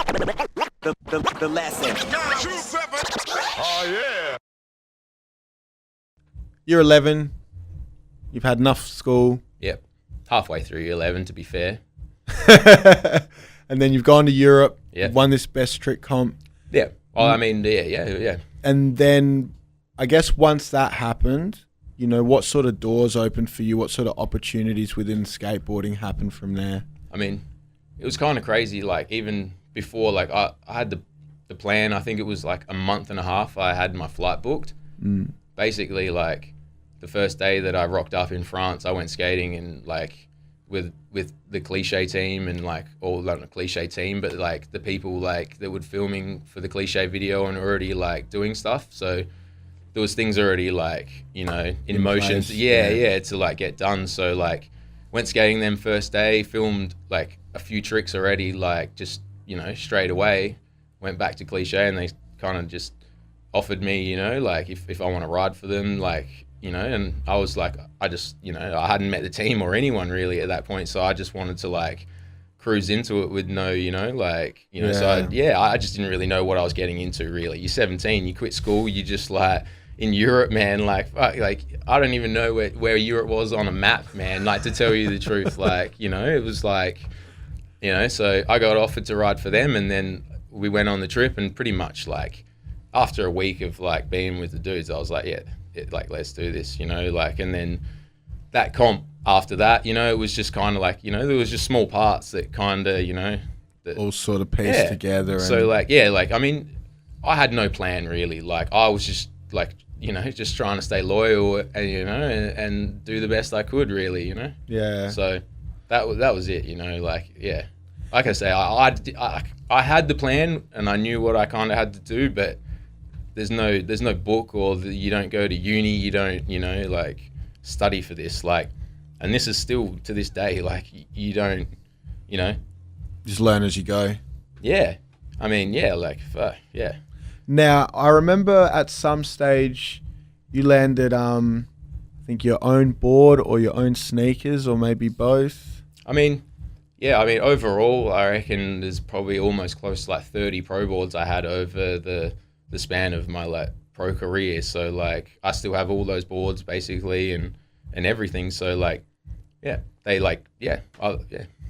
The lesson. Oh, yeah. You're 11. You've had enough school. Yep. Halfway through year 11, to be fair. And then you've gone to Europe. Yeah. You've won this best trick comp. Yeah. Well, I mean, yeah. And then I guess once that happened, you know, what sort of doors opened for you? What sort of opportunities within skateboarding happened from there? I mean, it was kind of crazy. Like, even before, like, I had the plan. I think it was like a month and a half. I had my flight booked. Basically, like, the first day that I rocked up in France, I went skating and, like, with the Cliche team and, like, all not a Cliche team, but, like, the people, like, that were filming for the Cliche video and already, like, doing stuff. So there was things already, like, you know, in motion. Yeah, to, like, get done. So, like, went skating them first day, filmed, like, a few tricks already, like, just, you know, straight away. Went back to Cliche and they kind of just offered me, you know, like, if I want to ride for them, like, you know, and I was like, I just, you know, I hadn't met the team or anyone really at that point, so I just wanted to, like, cruise into it with no, you know, like, you know, so I just didn't really know what I was getting into, really. You're 17, you quit school, you just, like, in Europe, man, like, fuck, like, I don't even know where Europe was on a map, man, like, to tell you the truth, like, you know, it was like, you know, so I got offered to ride for them, and then we went on the trip, and pretty much, like, after a week of, like, being with the dudes, I was like, like, let's do this, you know, like, and then that comp after that, you know, it was just kind of like, you know, there was just small parts that kind of, you know, that all sort of pieced together. So, like, like, I mean, I had no plan really. Like, I was just, like, you know, just trying to stay loyal and, you know, and do the best I could, really, you know. Yeah. So that was it, you know, like, yeah. Like I say, I had the plan and I knew what I kind of had to do, but there's no book, or you don't go to uni, you don't, you know, like, study for this, like, and this is still to this day, like, you don't, you know, just learn as you go. Yeah, I mean, yeah, like, yeah. Now, I remember at some stage you landed, I think, your own board or your own sneakers, or maybe both. I mean, yeah, I mean, overall, I reckon there's probably almost close to, like, 30 pro boards I had over the span of my, like, pro career. So, like, I still have all those boards basically and everything. So, like, yeah, they, like, yeah.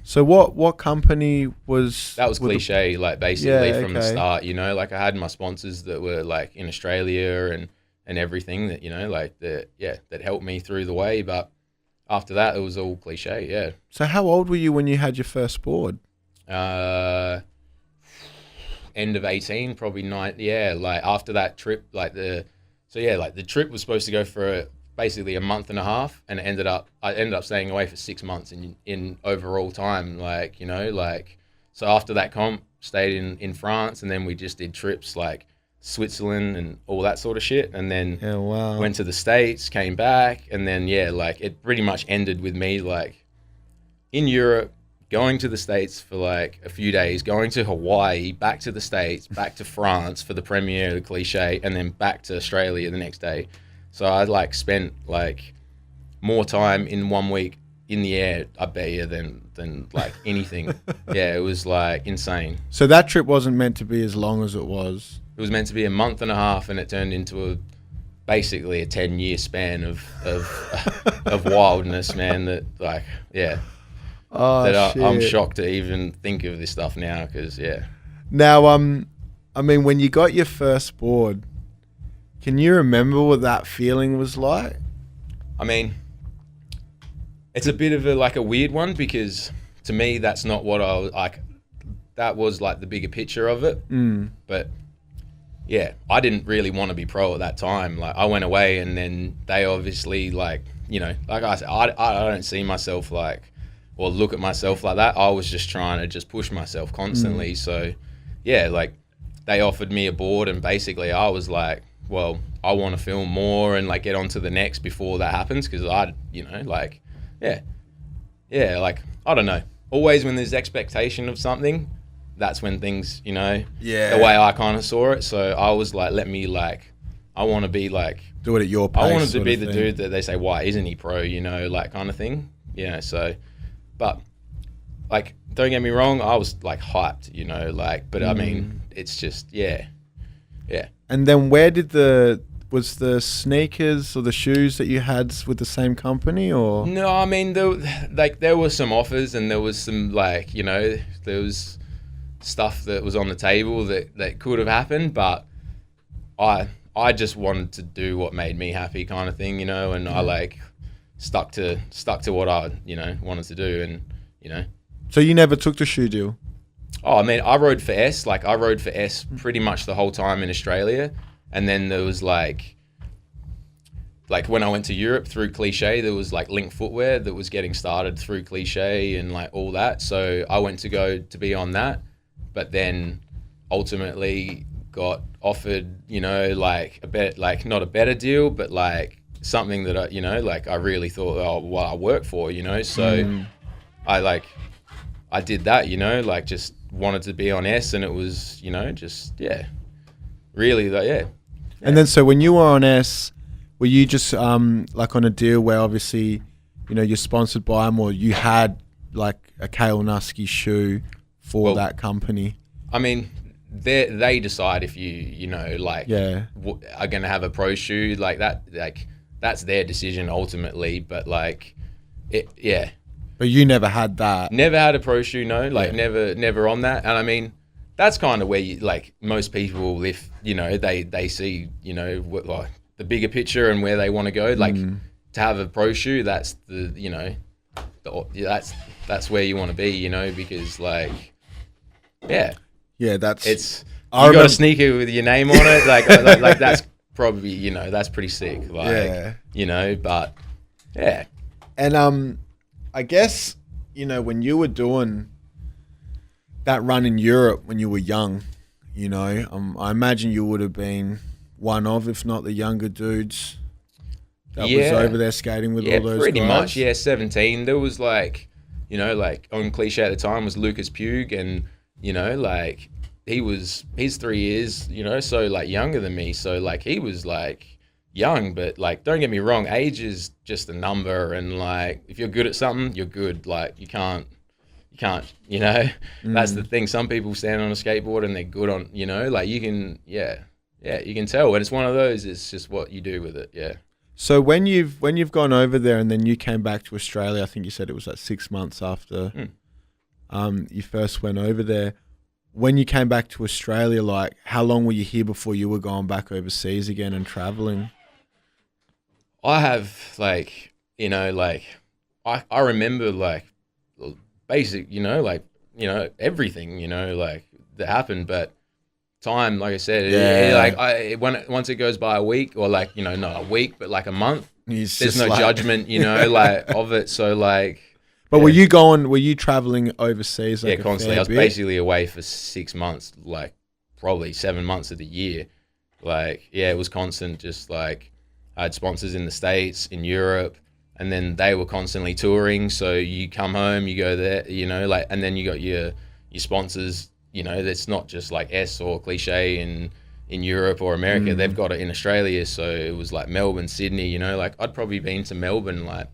So what company was that? Was Cliche, like, basically from the start, you know, like, I had my sponsors that were, like, in Australia and everything that, you know, like, that helped me through the way. But after that, it was all Cliche. Yeah. So how old were you when you had your first board? End of 18, probably 9. Yeah, like, after that trip, like, the trip was supposed to go for basically a month and a half, and I ended up staying away for 6 months in overall time, like, you know, like, so after that comp, stayed in France, and then we just did trips like Switzerland and all that sort of shit, and then went to the States, came back, and then, like, it pretty much ended with me, like, in Europe, going to the States for, like, a few days, going to Hawaii, back to the States, back to France for the premiere of the Cliche, and then back to Australia the next day. So I, like, spent, like, more time in 1 week in the air, I bet you, than like, anything. Yeah, it was, like, insane. So that trip wasn't meant to be as long as it was? It was meant to be a month and a half, and it turned into basically a 10-year span of wildness, man, that, like, yeah. I'm shocked to even think of this stuff now, because, yeah. Now, I mean, when you got your first board, can you remember what that feeling was like? I mean, it's a bit of a weird one, because to me, that's not what I was like. That was, like, the bigger picture of it. But yeah, I didn't really want to be pro at that time. Like, I went away, and then they obviously, like, you know, like I said, I don't see myself like, or look at myself like that. I was just trying to just push myself constantly. So yeah, like, they offered me a board, and basically I was like, well, I want to film more and, like, get on to the next before that happens, because I, you know, like, yeah, like, I don't know. Always when there's expectation of something, that's when things, you know, the way I kind of saw it. So I was like, let me, like, I want to be, like, do it at your pace. I wanted to be the dude that they say, why isn't he pro, you know, like, kind of thing. You know, so, but like, don't get me wrong, I was like hyped, you know, like, but I mean, it's just, yeah. And then was the sneakers or the shoes that you had with the same company, or? No, I mean, there were some offers, and there was some, like, you know, there was stuff that was on the table that could have happened, but I just wanted to do what made me happy, kind of thing, you know, and I like stuck to what I, you know, wanted to do, and, you know. So you never took the shoe deal? Oh, I mean, I rode for S. Like, I rode for S pretty much the whole time in Australia. And then there was, like when I went to Europe through Cliche, there was, like, Link Footwear that was getting started through Cliche and, like, all that. So I went to go to be on that. But then ultimately got offered, you know, like, not a better deal, but, like, something that I, you know, like, I really thought, oh, what I work for, you know. So I did that, you know, like, just wanted to be on S, and it was, you know, just, yeah, really, like, yeah. And then, so when you were on S, were you just like on a deal where obviously, you know, you're sponsored by them, or you had like a Cale Nuske shoe for that company? I mean, they decide if you know, like, are going to have a pro shoe like that. Like, that's their decision ultimately. But like, yeah. But you never had that. Never had a pro shoe, no. Like, never on that. And I mean, that's kind of where you, like, most people, if, you know, they see, you know, like, the bigger picture and where they want to go. Like, to have a pro shoe, that's the, you know, that's where you want to be, you know, because, like, yeah, it's, you got a sneaker with your name on it, like that's probably, you know, that's pretty sick, like, you know, but yeah. And I guess, you know, when you were doing that run in Europe when you were young, you know, I imagine you would have been one of, if not the younger dudes that was over there skating with all those pretty guys. much, 17. There was, like, you know, like, on Cliche at the time was Lucas Pugh, and, you know, like, he's 3 years, you know, so, like, younger than me, so, like, he was, like, young, but, like, don't get me wrong, age is just a number, and, like, if you're good at something, you're good. Like, you can't, you know. That's the thing. Some people stand on a skateboard and they're good on, you know, like, you can, you can tell. And it's one of those, it's just what you do with it. Yeah. So when you've gone over there and then you came back to Australia, I think you said it was like 6 months after you first went over there. When you came back to Australia, like, how long were you here before you were going back overseas again and traveling? I have, like, you know, like, I remember, like, basic, you know, like, you know, everything, you know, like, that happened, but time, like I said, once it goes by a week, or, like, you know, not a week, but like a month, there's no judgment, you know, like, of it. So, like, but were you traveling overseas? Like, constantly. I was basically away for 6 months, like, probably 7 months of the year. Like, yeah, it was constant. Just, like, I had sponsors in the States, in Europe, and then they were constantly touring. So you come home, you go there, you know, like, and then you got your sponsors, you know, that's not just like S or Cliche in Europe or America. They've got it in Australia. So it was like Melbourne, Sydney, you know, like, I'd probably been to Melbourne like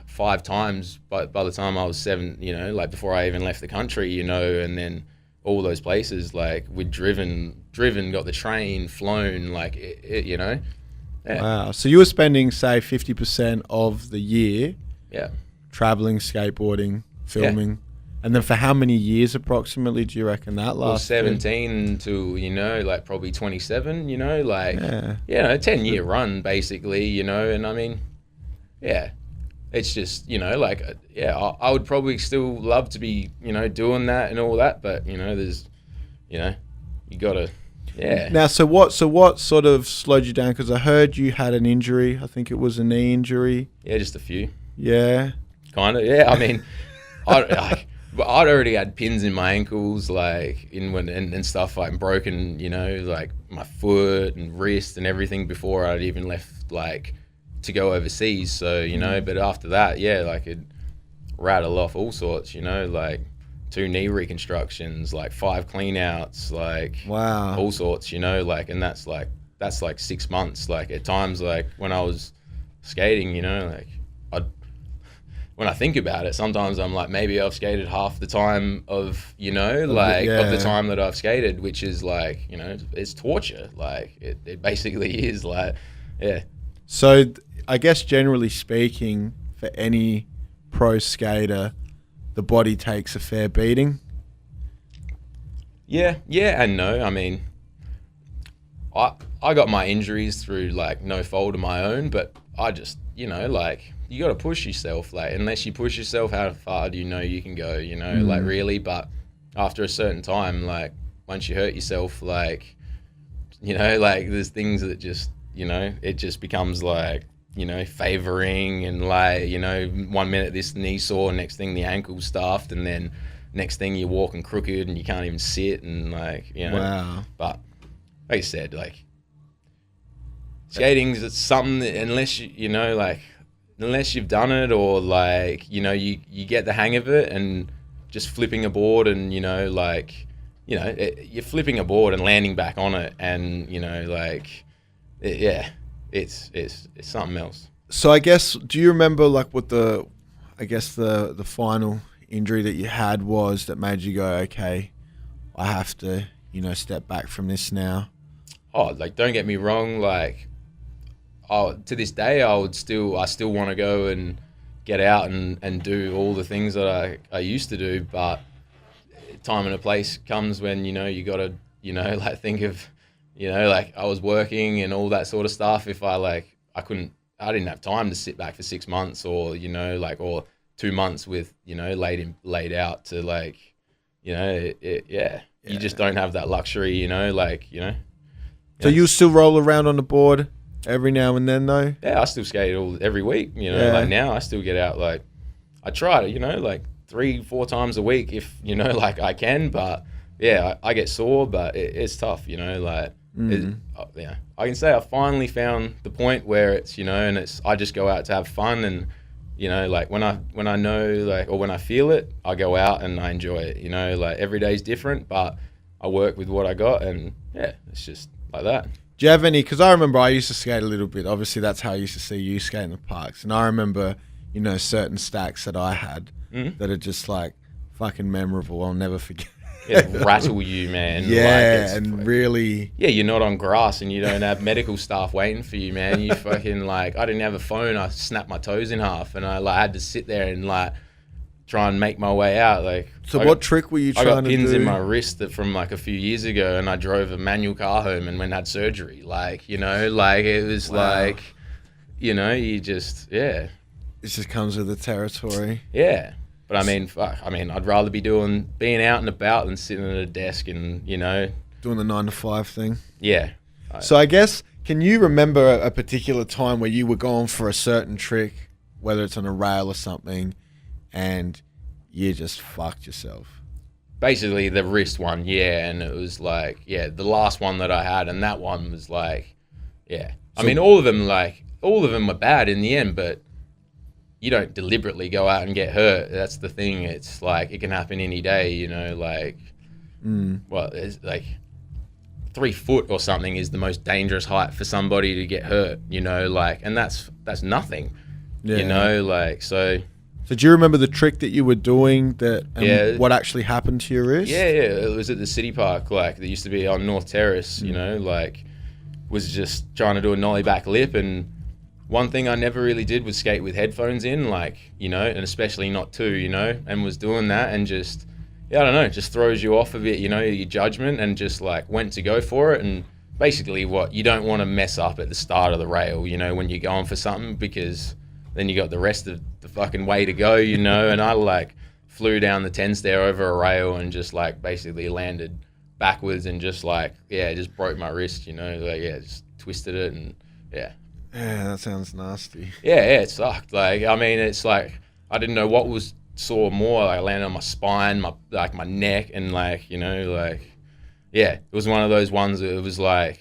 5 times by the time I was 7, you know, like, before I even left the country, you know, and then all those places, like, we'd driven, got the train, flown, like, you know. Yeah. Wow. So you were spending, say, 50% of the year traveling, skateboarding, filming. And then for how many years approximately do you reckon that lasted? Well, 17 to, you know, like, probably 27, you know, like, you know, 10-year run, basically, you know. And I mean, it's just, you know, like, I would probably still love to be, you know, doing that and all that, but, you know, there's, you know, you gotta, Now, so what sort of slowed you down? Because I heard you had an injury. I think it was a knee injury. Yeah, just a few. Yeah. Kind of, yeah. I mean, I'd already had pins in my ankles, like, and stuff, like, broken, you know, like, my foot and wrist and everything before I'd even left, like, to go overseas. So, you know, but after that, like, it rattled off all sorts, you know, like, 2 knee reconstructions, like, 5 clean outs, like, wow, all sorts, you know, like, and that's like 6 months. Like, at times, like, when I was skating, you know, like, when I think about it, sometimes I'm like, maybe I've skated half the time of, you know, like of the time that I've skated, which is like, you know, it's torture. Like it basically is like, yeah. So I guess generally speaking, for any pro skater, the body takes a fair beating. Yeah and no. I mean, I got my injuries through like no fault of my own, but I just, you know, like you got to push yourself. Like unless you push yourself, how far do you know you can go? You know, like really. But after a certain time, like once you hurt yourself, like, you know, like there's things that just, you know, it just becomes like, you know, favoring and like, you know, 1 minute this knee sore, next thing the ankle's stuffed, and then next thing you're walking crooked and you can't even sit and like, you know. Wow. But like I said, like skating's it's something that unless you know, like unless you've done it or like, you know, you get the hang of it and just flipping a board and, you know, like, you know, you're flipping a board and landing back on it and, you know, like, it's something else. So I guess, do you remember like what the final injury that you had was that made you go, okay, I have to, you know, step back from this now? Oh, like don't get me wrong, like to this day I still want to go and get out and do all the things that I used to do, but time and a place comes when, you know, you got to, you know, like think of, you know, like I was working and all that sort of stuff. If I didn't have time to sit back for 6 months or, you know, like, or 2 months with, you know, laid out to like, you know, you just don't have that luxury, you know, like, you know. So you still roll around on the board every now and then though? Yeah, I still skate every week, you know, like now I still get out, like I try to, you know, like 3-4 times a week if, you know, like I can, but yeah, I get sore, but it's tough, you know, like, yeah, I can say I finally found the point where it's, you know, and I just go out to have fun and, you know, like when I know, like, or when I feel it, I go out and I enjoy it, you know, like every day's different, but I work with what I got and yeah, it's just like that. Do you have any, because I remember I used to skate a little bit, obviously that's how I used to see you skate in the parks, and I remember, you know, certain stacks that I had that are just like fucking memorable, I'll never forget. It rattle you, man. Yeah, like and really. Yeah, you're not on grass and you don't have medical staff waiting for you, man. You fucking like, I didn't have a phone. I snapped my toes in half and I like had to sit there and like try and make my way out. Like, so what trick were you trying to do? I got pins in my wrist that from like a few years ago, and I drove a manual car home and went and had surgery. Like, you know, like it was like, you know, you just It just comes with the territory. Yeah. But I mean, fuck. I mean, I'd rather be being out and about than sitting at a desk and, you know, doing the 9 to 5 thing. Yeah. So I guess, can you remember a particular time where you were going for a certain trick, whether it's on a rail or something, and you just fucked yourself? Basically, the wrist one, yeah, and it was like, yeah, the last one that I had, and that one was like, yeah. So, I mean, all of them were bad in the end, but you don't deliberately go out and get hurt. That's the thing. It's like, it can happen any day, you know, like, well, it's like 3 foot or something is the most dangerous height for somebody to get hurt, you know, like, and that's nothing, you know, like, so. So do you remember the trick that you were doing what actually happened to your wrist? Yeah, it was at the city park, like, that used to be on North Terrace, you know, like, was just trying to do a nollie back lip, and one thing I never really did was skate with headphones in, like, you know, and especially not two, you know, and was doing that and just, I don't know, just throws you off a bit, you know, your judgment, and just like went to go for it. And basically you don't want to mess up at the start of the rail, you know, when you're going for something, because then you got the rest of the fucking way to go, you know, and I like flew down the 10 stair over a rail and just like basically landed backwards and just like, just broke my wrist, you know, like, just twisted it and Yeah, that sounds nasty. Yeah, it sucked. Like, I mean, it's like, I didn't know what was sore more. Like, I landed on my spine, my neck, and like, you know, like, it was one of those ones that it was like,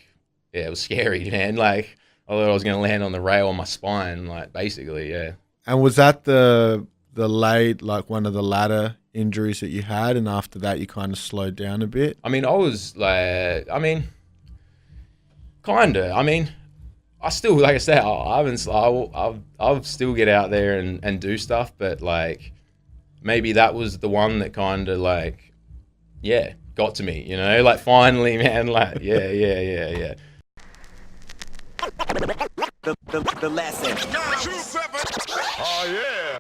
it was scary, man. Like, I thought I was going to land on the rail on my spine, like, basically, yeah. And was that the one of the latter injuries that you had, and after that you kind of slowed down a bit? I mean, I was like, kind of. I mean, I still, like I said, I'll still get out there and do stuff, but like maybe that was the one that kind of like, yeah, got to me, you know, like finally, man, like, yeah. The lesson. 2-7. Oh yeah.